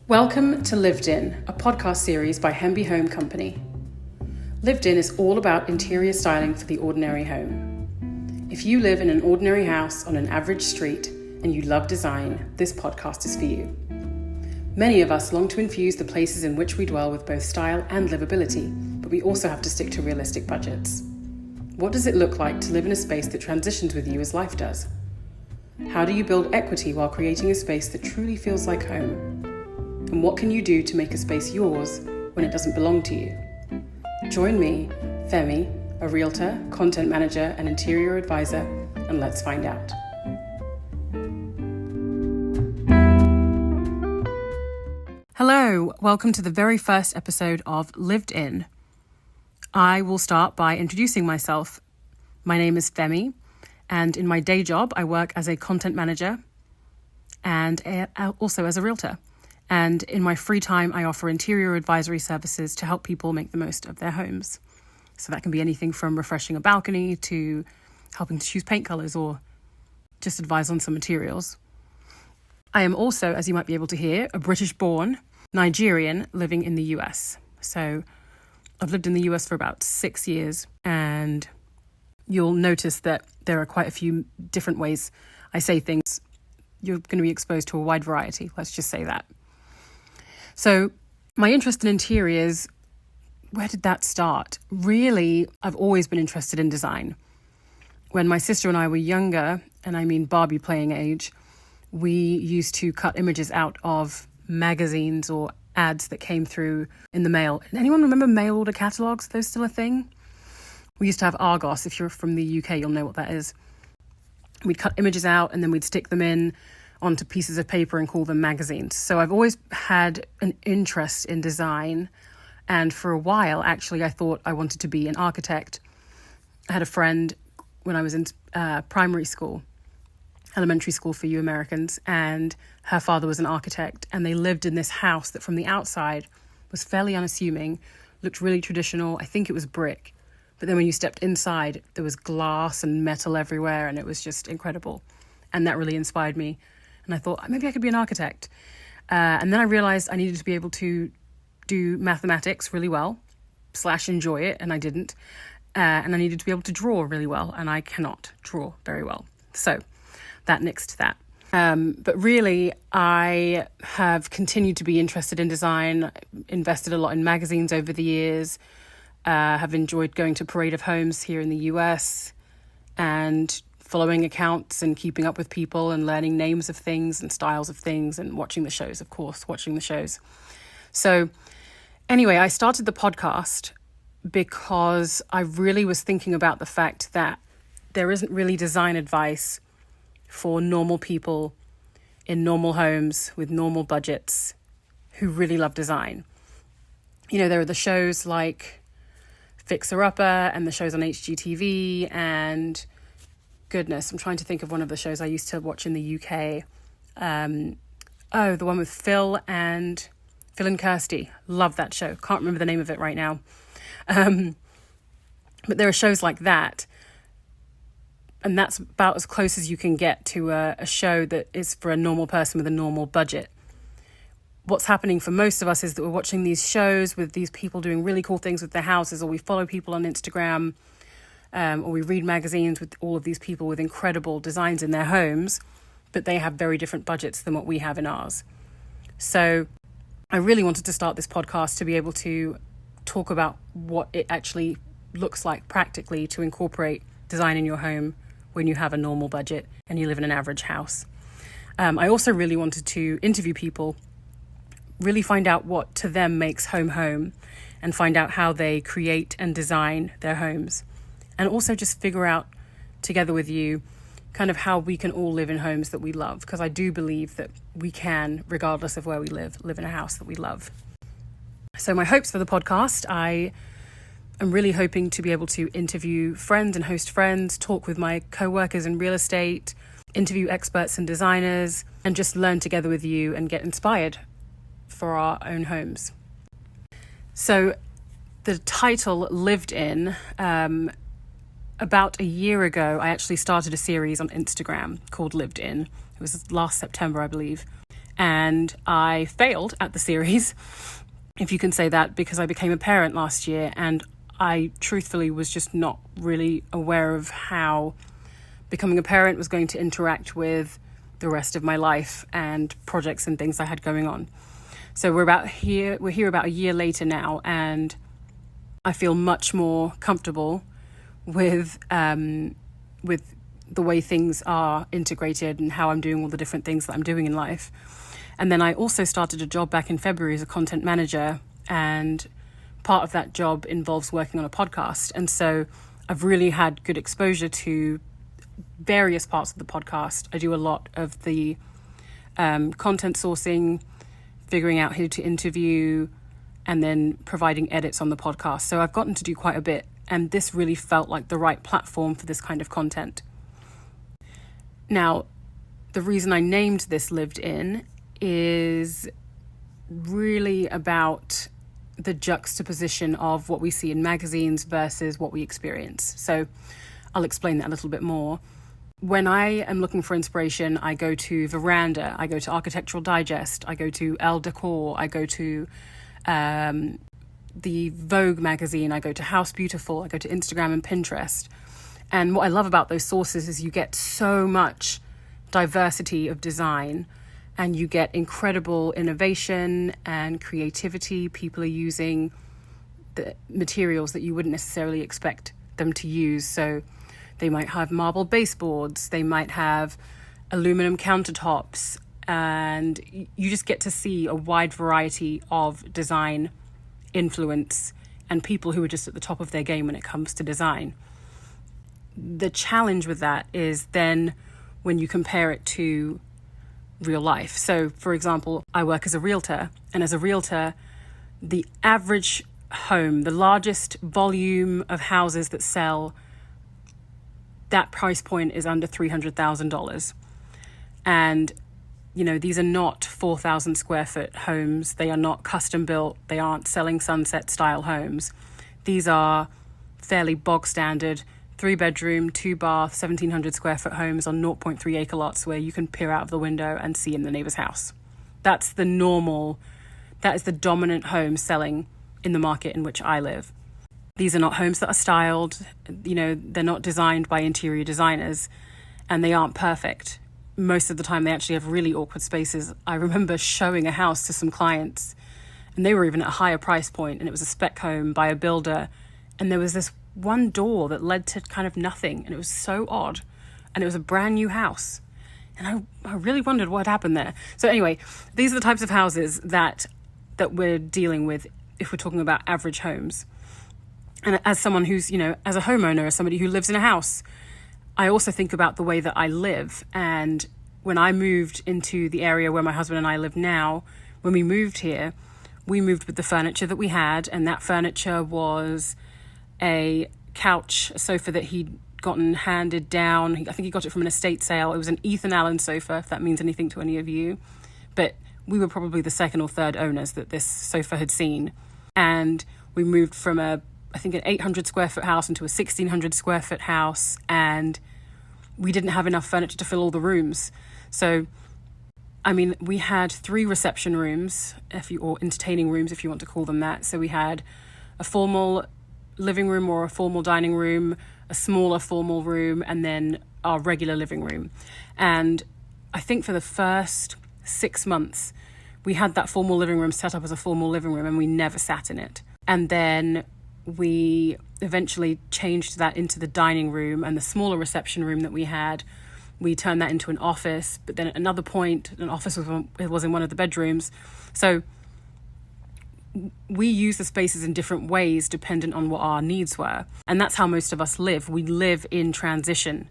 Welcome to Lived In, a podcast series by Hemby Home Company. Lived In is all about interior styling for the ordinary home. If you live in an ordinary house on an average street and you love design, this podcast is for you. Many of us long to infuse the places in which we dwell with both style and livability, but we also have to stick to realistic budgets. What does it look like to live in a space that transitions with you as life does? How do you build equity while creating a space that truly feels like home? And what can you do to make a space yours when it doesn't belong to you? Join me, Femi, a realtor, content manager, and interior advisor, and let's find out. Hello, welcome to the very first episode of Lived In. I will start by introducing myself. My name is Femi, and in my day job, I work as a content manager and also as a realtor. And in my free time, I offer interior advisory services to help people make the most of their homes. So that can be anything from refreshing a balcony to helping to choose paint colours or just advise on some materials. I am also, as you might be able to hear, a British-born Nigerian living in the US. So I've lived in the US for about 6 years, and you'll notice that there are quite a few different ways I say things. You're going to be exposed to a wide variety, let's just say that. So my interest in interiors, where did that start? Really, I've always been interested in design. When my sister and I were younger, and I mean Barbie playing age, we used to cut images out of magazines or ads that came through in the mail. Anyone remember mail order catalogues? Are those still a thing? We used to have Argos. If you're from the UK, you'll know what that is. We'd cut images out and then we'd stick them in onto pieces of paper and call them magazines. So I've always had an interest in design. And for a while, actually, I thought I wanted to be an architect. I had a friend when I was in primary school, elementary school for you Americans, and her father was an architect. And they lived in this house that from the outside was fairly unassuming, looked really traditional. I think it was brick. But then when you stepped inside, there was glass and metal everywhere, and it was just incredible. And that really inspired me. And I thought, maybe I could be an architect. And then I realized I needed to be able to do mathematics really well, / enjoy it, and I didn't. And I needed to be able to draw really well, and I cannot draw very well. So that nixed that. But really, I have continued to be interested in design, invested a lot in magazines over the years, have enjoyed going to Parade of Homes here in the US, and following accounts and keeping up with people and learning names of things and styles of things and watching the shows, of course, watching the shows. So anyway, I started the podcast because I really was thinking about the fact that there isn't really design advice for normal people in normal homes with normal budgets who really love design. You know, there are the shows like Fixer Upper and the shows on HGTV and goodness, I'm trying to think of one of the shows I used to watch in the UK. The one with Phil and Kirsty. Love that show. Can't remember the name of it right now. But there are shows like that. And that's about as close as you can get to a show that is for a normal person with a normal budget. What's happening for most of us is that we're watching these shows with these people doing really cool things with their houses, or we follow people on Instagram, or we read magazines with all of these people with incredible designs in their homes, but they have very different budgets than what we have in ours. So I really wanted to start this podcast to be able to talk about what it actually looks like practically to incorporate design in your home when you have a normal budget and you live in an average house. I also really wanted to interview people, really find out what to them makes home, and find out how they create and design their homes. And also just figure out together with you kind of how we can all live in homes that we love. Because I do believe that we can, regardless of where we live in a house that we love. So my hopes for the podcast, I am really hoping to be able to interview friends and host friends, talk with my co-workers in real estate, interview experts and designers, and just learn together with you and get inspired for our own homes. So the title Lived In, about a year ago, I actually started a series on Instagram called Lived In. It was last September, I believe. And I failed at the series, if you can say that, because I became a parent last year, and I truthfully was just not really aware of how becoming a parent was going to interact with the rest of my life and projects and things I had going on. So we're here about a year later now, and I feel much more comfortable with the way things are integrated and how I'm doing all the different things that I'm doing in life. And then I also started a job back in February as a content manager, and part of that job involves working on a podcast. And so I've really had good exposure to various parts of the podcast. I do a lot of the content sourcing, figuring out who to interview, and then providing edits on the podcast. So I've gotten to do quite a bit, and this really felt like the right platform for this kind of content. Now, the reason I named this Lived In is really about the juxtaposition of what we see in magazines versus what we experience. So I'll explain that a little bit more. When I am looking for inspiration, I go to Veranda, I go to Architectural Digest, I go to Elle Decor, I go to the Vogue magazine, I go to House Beautiful, I go to Instagram and Pinterest. And what I love about those sources is you get so much diversity of design, and you get incredible innovation and creativity. People are using the materials that you wouldn't necessarily expect them to use. So they might have marble baseboards, they might have aluminum countertops, and you just get to see a wide variety of design influence and people who are just at the top of their game when it comes to design. The challenge with that is then when you compare it to real life. So, for example, I work as a realtor, and as a realtor, the average home, the largest volume of houses that sell, that price point is under $300,000. And, you know, these are not 4,000 square foot homes. They are not custom built. They aren't selling sunset style homes. These are fairly bog standard 3-bedroom, 2-bath, 1,700 square foot homes on 0.3 acre lots where you can peer out of the window and see in the neighbor's house. That is the dominant home selling in the market in which I live. These are not homes that are styled, you know, they're not designed by interior designers, and they aren't perfect. Most of the time they actually have really awkward spaces. I remember showing a house to some clients, and they were even at a higher price point, and it was a spec home by a builder, and there was this one door that led to kind of nothing, and it was so odd, and it was a brand new house, and I really wondered what happened there. So anyway, these are the types of houses that we're dealing with if we're talking about average homes. And as someone who's, you know, as a homeowner, as somebody who lives in a house, I also think about the way that I live. And when I moved into the area where my husband and I live now, when we moved here, we moved with the furniture that we had, and that furniture was a couch, a sofa that he'd gotten handed down. I think he got it from an estate sale. It was an Ethan Allen sofa, if that means anything to any of you. But we were probably the second or third owners that this sofa had seen. And we moved from an 800 square foot house into a 1,600 square foot house, and we didn't have enough furniture to fill all the rooms. So, I mean, we had 3 reception rooms, or entertaining rooms, if you want to call them that. So we had a formal living room or a formal dining room, a smaller formal room, and then our regular living room. And I think for the first 6 months, we had that formal living room set up as a formal living room, and we never sat in it. And then we eventually changed that into the dining room, and the smaller reception room that we had, we turned that into an office. But then at another point, an office was in one of the bedrooms. So we use the spaces in different ways dependent on what our needs were. And that's how most of us live. We live in transition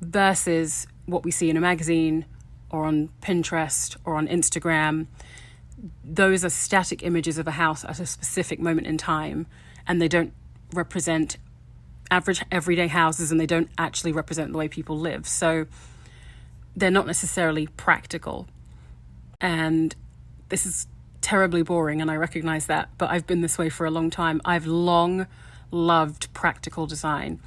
versus what we see in a magazine or on Pinterest or on Instagram. Those are static images of a house at a specific moment in time, and they don't represent average everyday houses, and they don't actually represent the way people live. So they're not necessarily practical. And this is terribly boring, and I recognize that, but I've been this way for a long time. I've long loved practical design.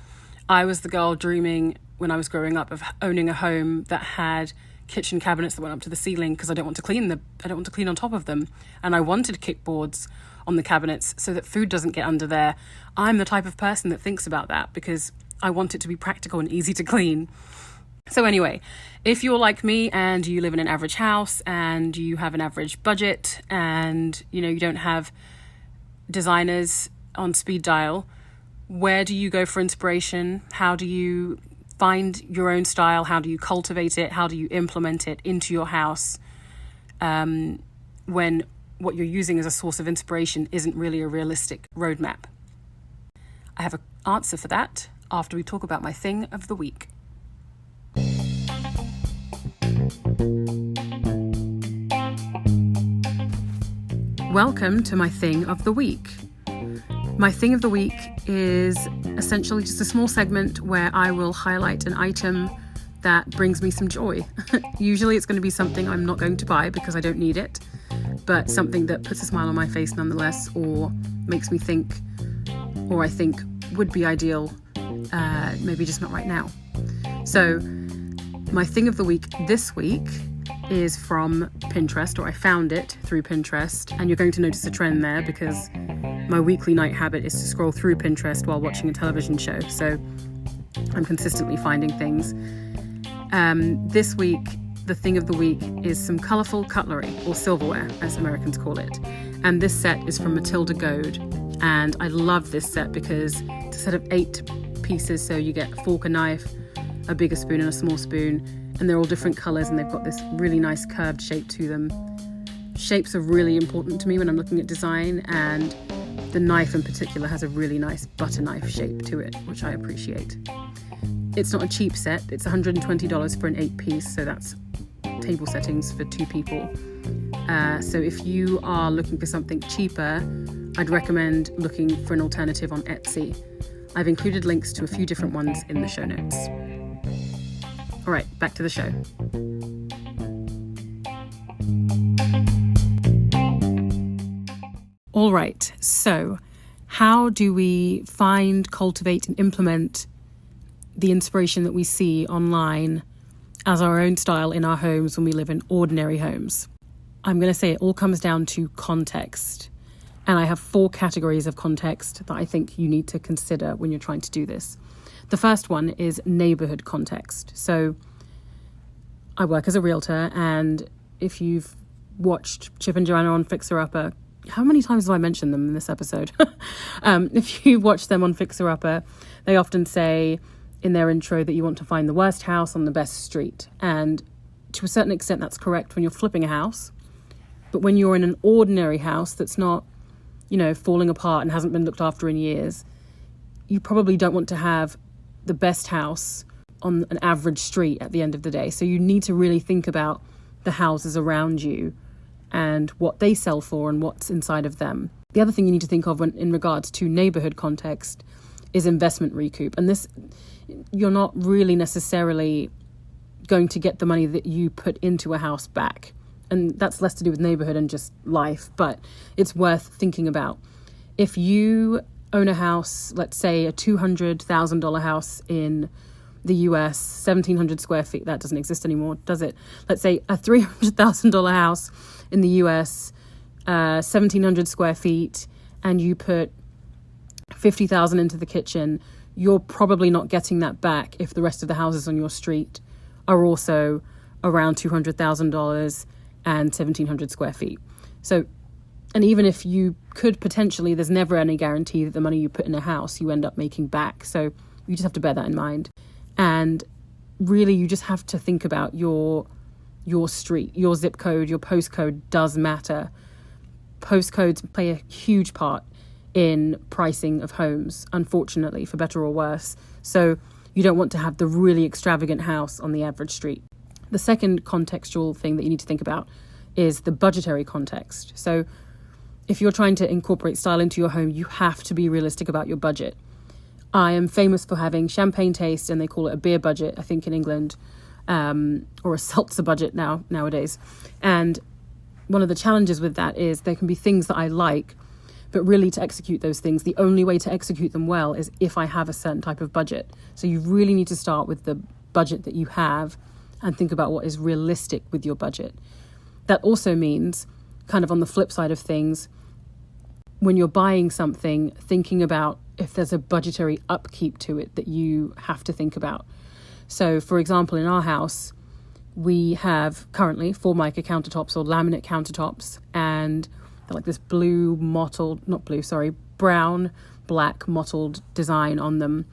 I was the girl dreaming when I was growing up of owning a home that had kitchen cabinets that went up to the ceiling because I don't want to clean on top of them. And I wanted kickboards on the cabinets so that food doesn't get under there. I'm the type of person that thinks about that because I want it to be practical and easy to clean. So anyway, if you're like me and you live in an average house and you have an average budget and, you don't have designers on speed dial, where do you go for inspiration? How do you find your own style? How do you cultivate it? How do you implement it into your house when what you're using as a source of inspiration isn't really a realistic roadmap? I have an answer for that after we talk about my thing of the week. Welcome to my thing of the week. My thing of the week is essentially just a small segment where I will highlight an item that brings me some joy. Usually it's going to be something I'm not going to buy because I don't need it, but something that puts a smile on my face nonetheless, or makes me think, or I think would be ideal, maybe just not right now. So my thing of the week this week is from Pinterest, or I found it through Pinterest, and you're going to notice a trend there because my weekly night habit is to scroll through Pinterest while watching a television show, so I'm consistently finding things. This week, the thing of the week is some colourful cutlery, or silverware as Americans call it, and this set is from Matilda Goad, and I love this set because it's a set of 8 pieces, so you get a fork, a knife, a bigger spoon and a small spoon, and they're all different colours and they've got this really nice curved shape to them. Shapes are really important to me when I'm looking at design, and the knife in particular has a really nice butter knife shape to it, which I appreciate. It's not a cheap set, it's $120 for an 8-piece, so that's table settings for 2 people. So if you are looking for something cheaper, I'd recommend looking for an alternative on Etsy. I've included links to a few different ones in the show notes. All right, back to the show. All right, so how do we find, cultivate, and implement the inspiration that we see online as our own style in our homes when we live in ordinary homes? I'm going to say it all comes down to context. And I have 4 categories of context that I think you need to consider when you're trying to do this. The first one is neighborhood context. So I work as a realtor, and if you've watched Chip and Joanna on Fixer Upper, how many times have I mentioned them in this episode? If you watch them on Fixer Upper, they often say in their intro that you want to find the worst house on the best street. And to a certain extent, that's correct when you're flipping a house. But when you're in an ordinary house that's not, falling apart and hasn't been looked after in years, you probably don't want to have the best house on an average street at the end of the day. So you need to really think about the houses around you and what they sell for and what's inside of them. The other thing you need to think of in regards to neighborhood context is investment recoup. And this, you're not really necessarily going to get the money that you put into a house back. And that's less to do with neighborhood and just life, but it's worth thinking about. If you own a house, let's say a $200,000 house in the US, 1,700 square feet, that doesn't exist anymore, does it? Let's say a $300,000 house in the US, 1,700 square feet, and you put $50,000 into the kitchen, you're probably not getting that back if the rest of the houses on your street are also around $200,000 and 1,700 square feet. So, and even if you could potentially, there's never any guarantee that the money you put in a house you end up making back. So you just have to bear that in mind. And really, you just have to think about your street, your zip code, your postcode does matter. Postcodes play a huge part in pricing of homes, unfortunately, for better or worse. So you don't want to have the really extravagant house on the average street. The second contextual thing that you need to think about is the budgetary context. So if you're trying to incorporate style into your home, you have to be realistic about your budget. I am famous for having champagne taste, and they call it a beer budget, I think, in England, or a seltzer budget nowadays. And one of the challenges with that is there can be things that I like, but really to execute those things, the only way to execute them well is if I have a certain type of budget. So you really need to start with the budget that you have and think about what is realistic with your budget. That also means, kind of on the flip side of things, when you're buying something, thinking about if there's a budgetary upkeep to it that you have to think about. So, for example, in our house, we have currently Formica countertops or laminate countertops, and they're like this brown, black mottled design on them.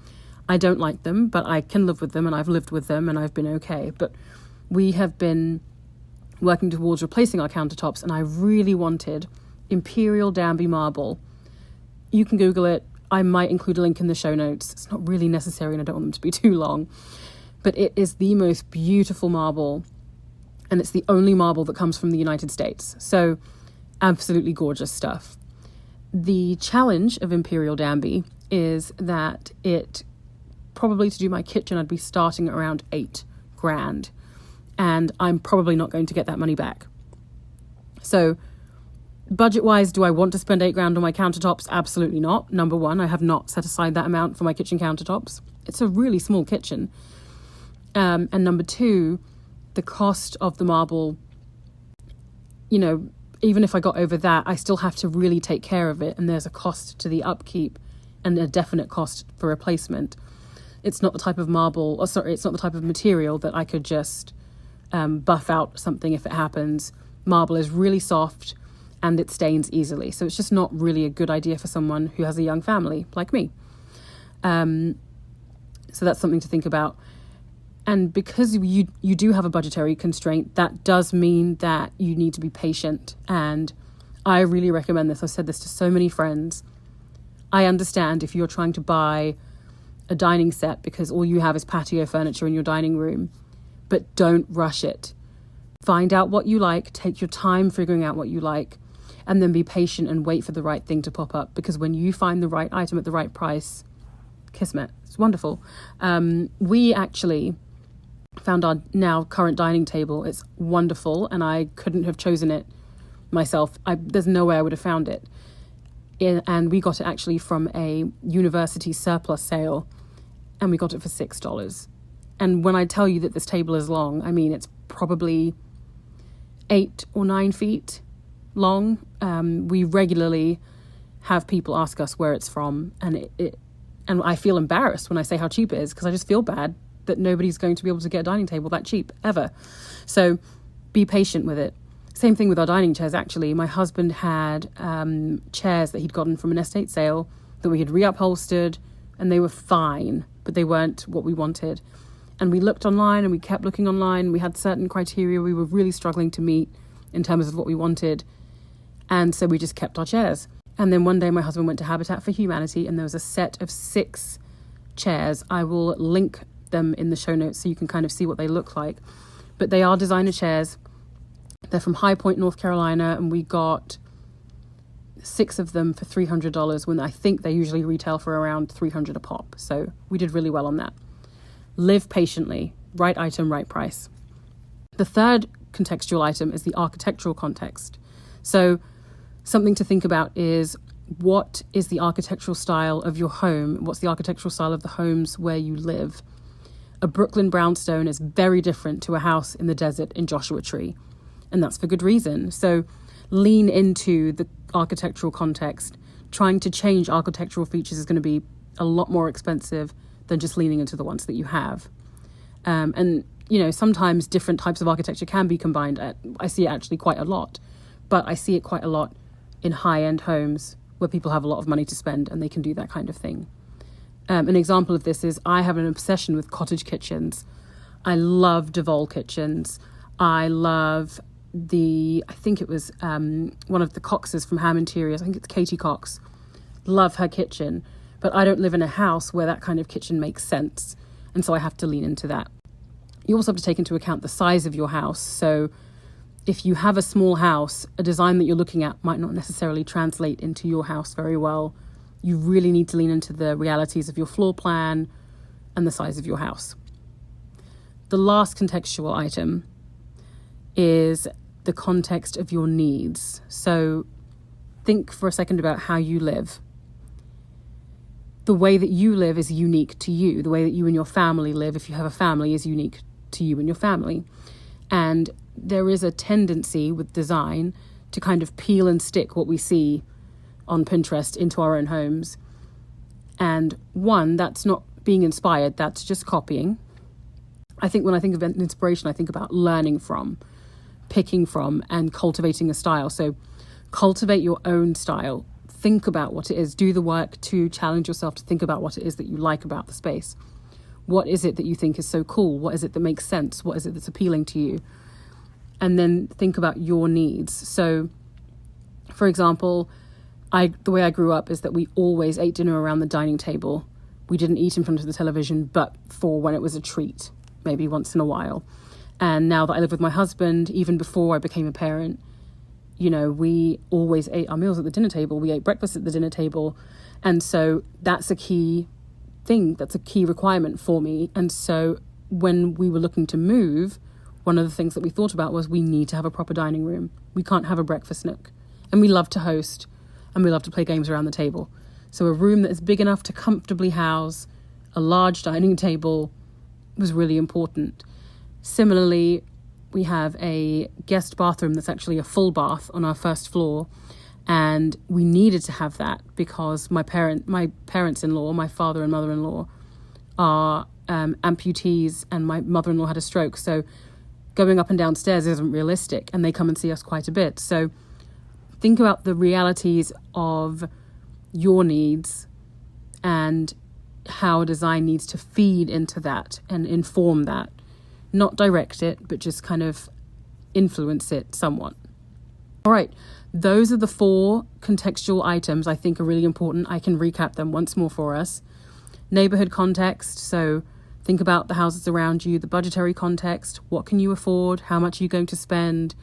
I don't like them, but I can live with them, and I've lived with them, and I've been okay. But we have been working towards replacing our countertops, and I really wanted Imperial Danby marble. You can Google it. I might include a link in the show notes. It's not really necessary, and I don't want them to be too long. But it is the most beautiful marble, and it's the only marble that comes from the United States. So absolutely gorgeous stuff. The challenge of Imperial Danby is that it probably, to do my kitchen, I'd be starting around $8,000, and I'm probably not going to get that money back. So budget-wise, do I want to spend $8,000 on my countertops? Absolutely not. Number one, I have not set aside that amount for my kitchen countertops. It's a really small kitchen. And number two, the cost of the marble, even if I got over that, I still have to really take care of it. And there's a cost to the upkeep and a definite cost for replacement. It's not the type of it's not the type of material that I could just buff out something if it happens. Marble is really soft and it stains easily. So it's just not really a good idea for someone who has a young family like me. So that's something to think about. And because you do have a budgetary constraint, that does mean that you need to be patient. And I really recommend this. I've said this to so many friends. I understand if you're trying to buy a dining set because all you have is patio furniture in your dining room, but don't rush it. Find out what you like, take your time figuring out what you like, and then be patient and wait for the right thing to pop up. Because when you find the right item at the right price, kismet. It's wonderful. We actually found our now current dining table. It's wonderful, and I couldn't have chosen it myself. There's no way I would have found it. And we got it actually from a university surplus sale, and we got it for $6. And when I tell you that this table is long, I mean it's probably 8 or 9 feet long. We regularly have people ask us where it's from, and and I feel embarrassed when I say how cheap it is, because I just feel bad that nobody's going to be able to get a dining table that cheap ever. So be patient with it. Same thing with our dining chairs, actually. My husband had chairs that he'd gotten from an estate sale that we had reupholstered, and they were fine, but they weren't what we wanted. And we looked online, and we kept looking online. We had certain criteria we were really struggling to meet in terms of what we wanted. And so we just kept our chairs. And then one day my husband went to Habitat for Humanity, and there was a set of 6 chairs. I will link them in the show notes so you can kind of see what they look like. But they are designer chairs. They're from High Point, North Carolina, and we got 6 of them for $300 when I think they usually retail for around $300 a pop. So we did really well on that. Live patiently. Right item, right price. The third contextual item is the architectural context. So something to think about is, what is the architectural style of your home? What's the architectural style of the homes where you live? A Brooklyn brownstone is very different to a house in the desert in Joshua Tree. And that's for good reason. So lean into the architectural context. Trying to change architectural features is going to be a lot more expensive than just leaning into the ones that you have. And sometimes different types of architecture can be combined. I see it actually quite a lot. But I see it quite a lot in high-end homes where people have a lot of money to spend and they can do that kind of thing. An example of this is I have an obsession with cottage kitchens. I love Devol kitchens. I love I think it was one of the Coxes from Ham Interiors. I think it's Katie Cox. Love her kitchen. But I don't live in a house where that kind of kitchen makes sense. And so I have to lean into that. You also have to take into account the size of your house. So if you have a small house, a design that you're looking at might not necessarily translate into your house very well. You really need to lean into the realities of your floor plan and the size of your house. The last contextual item is the context of your needs. So think for a second about how you live. The way that you live is unique to you. The way that you and your family live, if you have a family, is unique to you and your family. And there is a tendency with design to kind of peel and stick what we see on Pinterest into our own homes. And one, that's not being inspired, that's just copying. I think when I think of inspiration, I think about learning from, picking from, and cultivating a style. So cultivate your own style. Think about what it is. Do the work to challenge yourself to think about what it is that you like about the space. What is it that you think is so cool? What is it that makes sense? What is it that's appealing to you? And then think about your needs. So, for example, the way I grew up is that we always ate dinner around the dining table. We didn't eat in front of the television, but for when it was a treat, maybe once in a while. And now that I live with my husband, even before I became a parent, you know, we always ate our meals at the dinner table. We ate breakfast at the dinner table. And so that's a key thing. That's a key requirement for me. And so when we were looking to move, one of the things that we thought about was we need to have a proper dining room. We can't have a breakfast nook. And we love to host and we love to play games around the table. So a room that is big enough to comfortably house a large dining table was really important. Similarly, we have a guest bathroom that's actually a full bath on our first floor. And we needed to have that because my parents-in-law, my father and mother-in-law, are amputees, and my mother-in-law had a stroke. So going up and down stairs isn't realistic, and they come and see us quite a bit. So think about the realities of your needs and how design needs to feed into that and inform that. Not direct it, but just kind of influence it somewhat. All right, those are the 4 contextual items I think are really important. I can recap them once more for us. Neighborhood context, so think about the houses around you. The budgetary context, what can you afford? How much are you going to spend?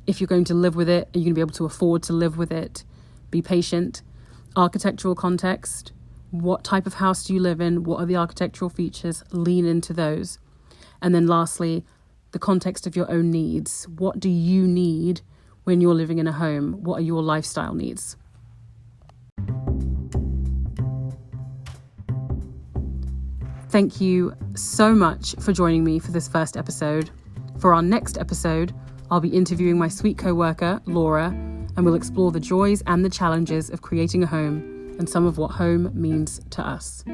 If you're going to live with it, are you going to be able to afford to live with it? Be patient. Architectural context, what type of house do you live in? What are the architectural features? Lean into those. And then lastly, the context of your own needs. What do you need when you're living in a home? What are your lifestyle needs? Thank you so much for joining me for this first episode. For our next episode, I'll be interviewing my sweet co-worker, Laura, and we'll explore the joys and the challenges of creating a home and some of what home means to us.